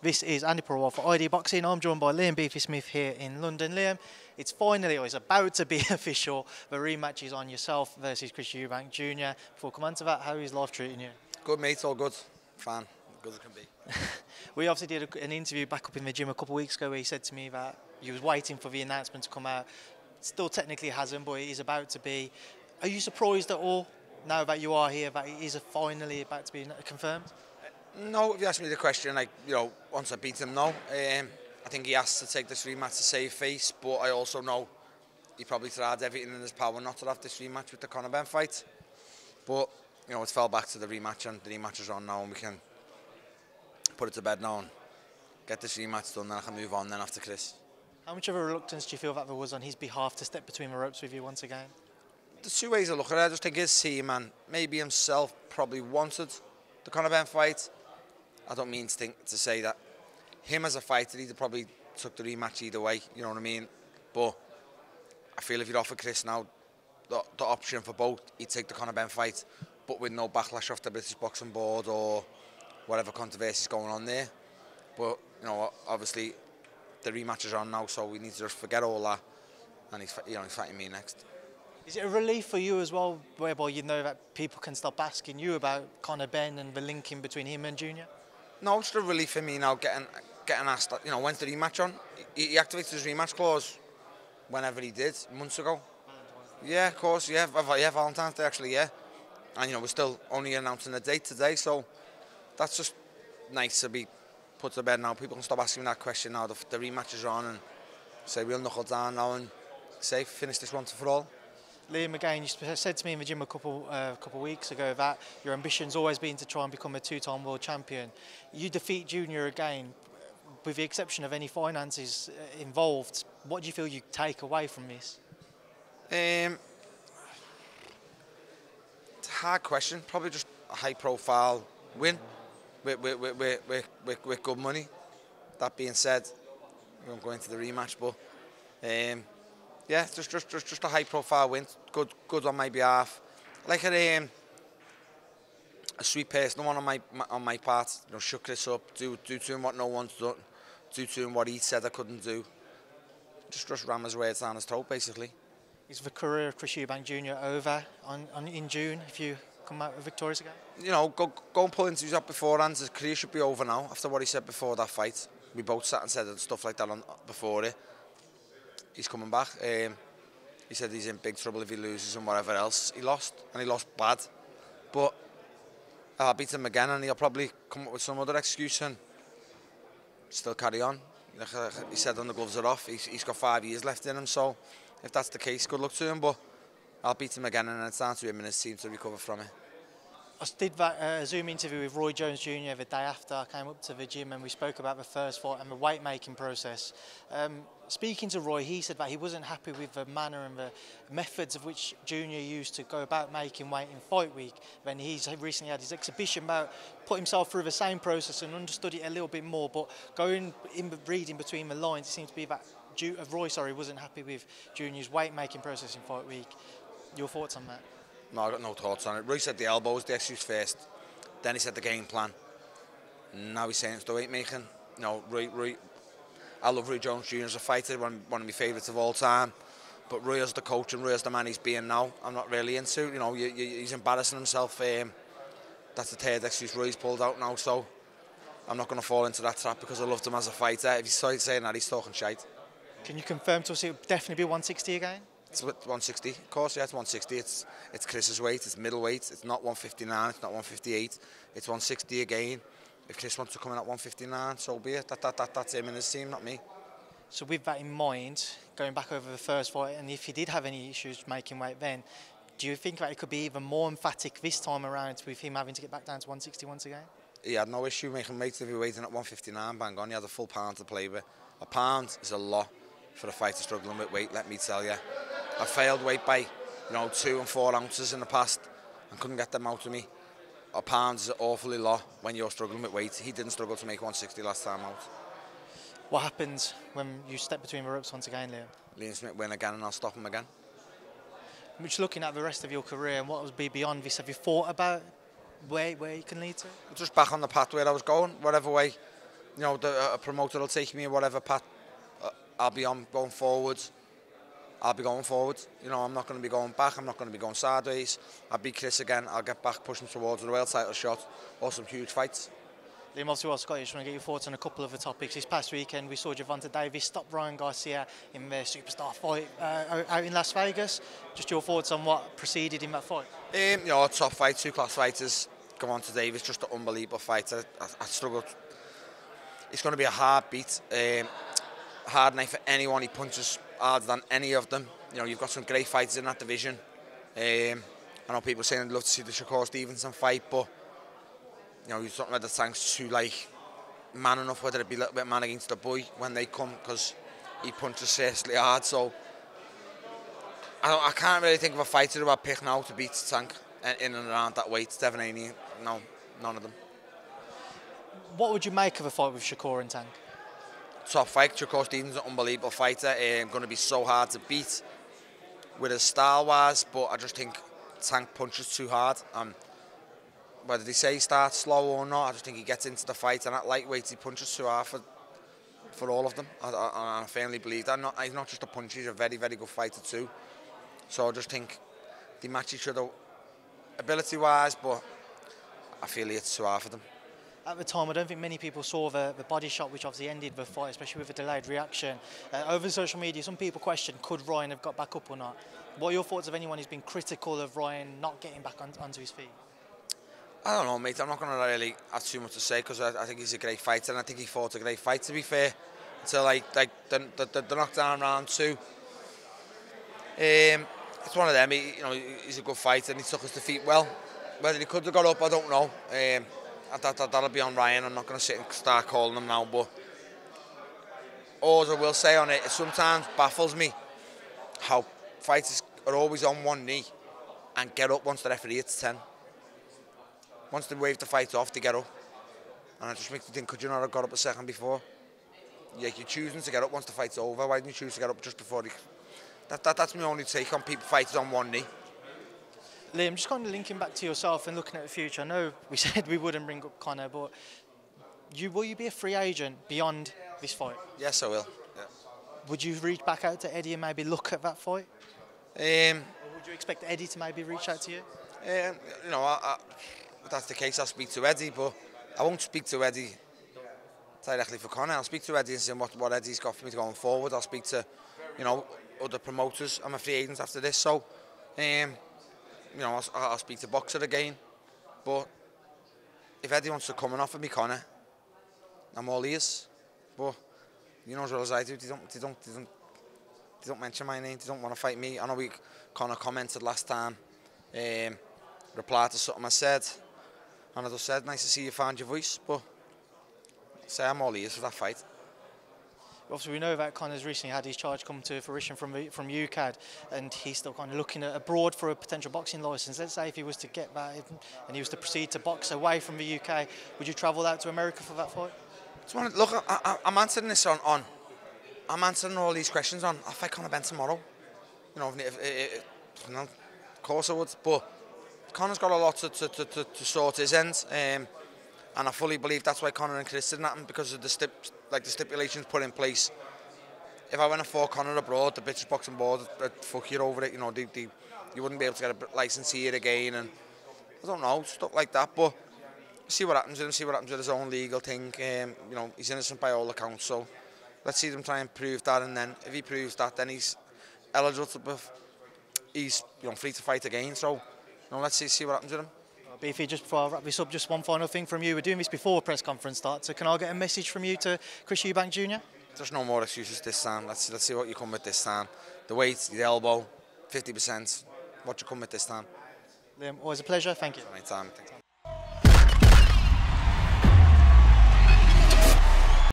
This is Andi Purewal for ID Boxing. I'm joined by Liam Beefy-Smith here in London. Liam, it's finally, or it's about to be official. The rematch is on yourself versus Chris Eubank Jr. Before we come on to that, how is life treating you? Good, mate, all good. Fine, good as can be. We obviously did an interview back up in the gym a couple of weeks ago where he said to me that you was waiting for the announcement to come out. Still technically hasn't, but it is about to be. Are you surprised at all now that you are here that it is finally about to be confirmed? No, if you ask me the question, like, once I beat him, no. I think he has to take this rematch to save face, but I also know he probably tried everything in his power not to have this rematch with the Conor Benn fight. But, it fell back to the rematch, and the rematch is on now, and we can put it to bed now and get this rematch done, then I can move on then after Chris. How much of a reluctance do you feel that there was on his behalf to step between the ropes with you once again? There's two ways I look at it. I just think his team and maybe himself probably wanted the Conor Benn fight. I don't mean to say that him as a fighter, he'd probably took the rematch either way, you know what I mean? But I feel if you'd offer Chris now the option for both, he'd take the Conor Benn fight, but with no backlash off the British Boxing Board or whatever controversy is going on there. But, obviously the rematch is on now, so we need to just forget all that, and he's fighting me next. Is it a relief for you as well, whereby you know that people can stop asking you about Conor Benn and the linking between him and Junior? No, it's a relief for me now getting asked, when's the rematch on? He activated his rematch clause whenever he did, months ago. Yeah, of course, yeah, Valentine's Day actually, yeah. And, we're still only announcing the date today, so that's just nice to be put to bed now. People can stop asking me that question now. The rematch is on, and say we'll knuckle down now and say finish this once and for all. Liam, again, you said to me in the gym a couple weeks ago that your ambition's always been to try and become a two-time world champion. You defeat Junior again, with the exception of any finances involved. What do you feel you take away from this? It's a hard question. Probably just a high-profile win with good money. That being said, we won't go into the rematch, but yeah, just a high-profile win. Good on my behalf. Like a sweet personal one on my part. Shook Chris up, do to him what no one's done, do to him what he said I couldn't do. Just ram his words down his throat, basically. Is the career of Chris Eubank Jr. over in June if you come out victorious again? Go and pull interviews up beforehand. His career should be over now after what he said before that fight. We both sat and said stuff like that before it. He's coming back. He said he's in big trouble if he loses and whatever else. He lost, and he lost bad. But I'll beat him again, and he'll probably come up with some other excuse and still carry on. He said when the gloves are off, he's got 5 years left in him, so if that's the case, good luck to him, but I'll beat him again, and it's down to him and his team to recover from it. I did that Zoom interview with Roy Jones Jr. the day after I came up to the gym, and we spoke about the first fight and the weight making process. Speaking to Roy, he said that he wasn't happy with the manner and the methods of which Junior used to go about making weight in fight week. Then he's recently had his exhibition bout, put himself through the same process and understood it a little bit more, but reading between the lines, it seems to be that Roy wasn't happy with Junior's weight making process in fight week. Your thoughts on that? No, I got no thoughts on it. Roy said the elbow was the excuse first, then he said the game plan. Now he's saying it's the weight making. Roy, I love Roy Jones Jr. as a fighter, one of my favourites of all time. But Roy as the coach and Roy as the man he's being now, I'm not really into. He's embarrassing himself. That's the third excuse Roy's pulled out now, so I'm not going to fall into that trap because I loved him as a fighter. If he's saying that, he's talking shite. Can you confirm to us it would definitely be 160 again? It's 160, of course, yeah, it's 160. It's Chris's weight, it's middleweight. It's not 159, it's not 158. It's 160 again. If Chris wants to come in at 159, so be it. That's him and his team, not me. So with that in mind, going back over the first fight, and if he did have any issues making weight then, do you think that it could be even more emphatic this time around with him having to get back down to 160 once again? He had no issue making weight if he waiting at 159, bang on. He had a full pound to play with. A pound is a lot for a fighter struggling with weight, let me tell you. I failed weight by, 2 and 4 ounces in the past and couldn't get them out of me. A pound is an awfully lot when you're struggling with weight. He didn't struggle to make 160 last time out. What happens when you step between the ropes once again, Liam? Liam Smith win again and I'll stop him again. Just looking at the rest of your career and what would be beyond this, have you thought about where you can lead to? Just back on the path where I was going, whatever way you know, a promoter will take me in whatever path I'll be on going forward. I'll be going forward. You know, I'm not going to be going back. I'm not going to be going sideways. I'll beat Chris again. I'll get back, pushing towards the world title shot or some huge fights. Liam, obviously, while Scottish, I want to get your thoughts on a couple of the topics. This past weekend, we saw Gervonta Davis stop Ryan Garcia in their superstar fight out in Las Vegas. Just your thoughts on what preceded in that fight? You know, a tough fight, two class fighters. Gervonta Davis, just an unbelievable fighter. I struggled. It's going to be a hard beat. Hard night for anyone. He punches harder than any of them. You know, you've got some great fighters in that division. I know people saying they'd love to see the Shakur Stevenson fight, but you know, you're talking about the Tank's too like man enough, whether it be a little bit man against the boy when they come, because he punches seriously hard. So I can't really think of a fighter who I'd pick now to beat Tank in and around that weight. Definitely, no, none of them. What would you make of a fight with Shakur and Tank? Top fight. Shakur Stevens is an unbelievable fighter. Going to be so hard to beat with his style wise, but I just think Tank punches too hard. Whether they say he starts slow or not, I just think he gets into the fight, and at lightweight he punches too hard for all of them. I firmly believe that. He's not just a puncher, he's a very, very good fighter too. So I just think they match each other ability wise, but I feel it's too hard for them. At the time, I don't think many people saw the body shot, which obviously ended the fight, especially with a delayed reaction. Over social media, some people question, could Ryan have got back up or not? What are your thoughts of anyone who's been critical of Ryan not getting back onto his feet? I don't know, mate. I'm not going to really have too much to say, because I think he's a great fighter, and I think he fought a great fight, to be fair. Until the knockdown round 2. It's one of them. He's a good fighter, and he took his defeat well. Whether he could have got up, I don't know. That'll be on Ryan. I'm not going to sit and start calling him now, but all I will say on it, it sometimes baffles me how fighters are always on one knee and get up once the referee hits 10. Once they wave the fight off, they get up. And it just makes me think, could you not have got up a second before? You're choosing to get up once the fight's over. Why didn't you choose to get up just before? That's my only take on people fighters on one knee. Liam, just kind of linking back to yourself and looking at the future. I know we said we wouldn't bring up Conor, but will you be a free agent beyond this fight? Yes, I will. Yeah. Would you reach back out to Eddie and maybe look at that fight? Or would you expect Eddie to maybe reach out to you? If that's the case, I'll speak to Eddie, but I won't speak to Eddie directly for Conor. I'll speak to Eddie and see what Eddie's got for me going forward. I'll speak to, other promoters. I'm a free agent after this, so I'll speak to Boxer again. But if Eddie wants to come and offer me Conor, I'm all ears. But you know as well as I do, they don't mention my name. They don't want to fight me. I know Conor commented last time, replied to something I said, and I just said, nice to see you found your voice. But say I'm all ears for that fight. Obviously, we know that Conor's recently had his charge come to fruition from UCAD, and he's still kind of looking abroad for a potential boxing licence. Let's say if he was to get that and he was to proceed to box away from the UK, would you travel out to America for that fight? Look, I'm answering this on. I'm answering all these questions on. I'll fight Conor Benn tomorrow. Of course I would. But Conor's got a lot to sort his end. And I fully believe that's why Conor and Chris didn't happen, because of the stipulations put in place. If I went and fought Conor abroad, the British Boxing Board would fuck you over it. You wouldn't be able to get a licence here again, and I don't know, stuff like that. But see what happens with him. See what happens with his own legal thing. He's innocent by all accounts. So let's see them try and prove that, and then if he proves that, then he's eligible to. He's free to fight again. So let's see what happens with him. Beefy, just before I wrap this up, just one final thing from you. We're doing this before press conference starts, so can I get a message from you to Chris Eubank Jr? There's no more excuses this time. Let's see what you come with this time. The weight, the elbow, 50%. What you come with this time. Liam, always a pleasure. Thank you. Anytime.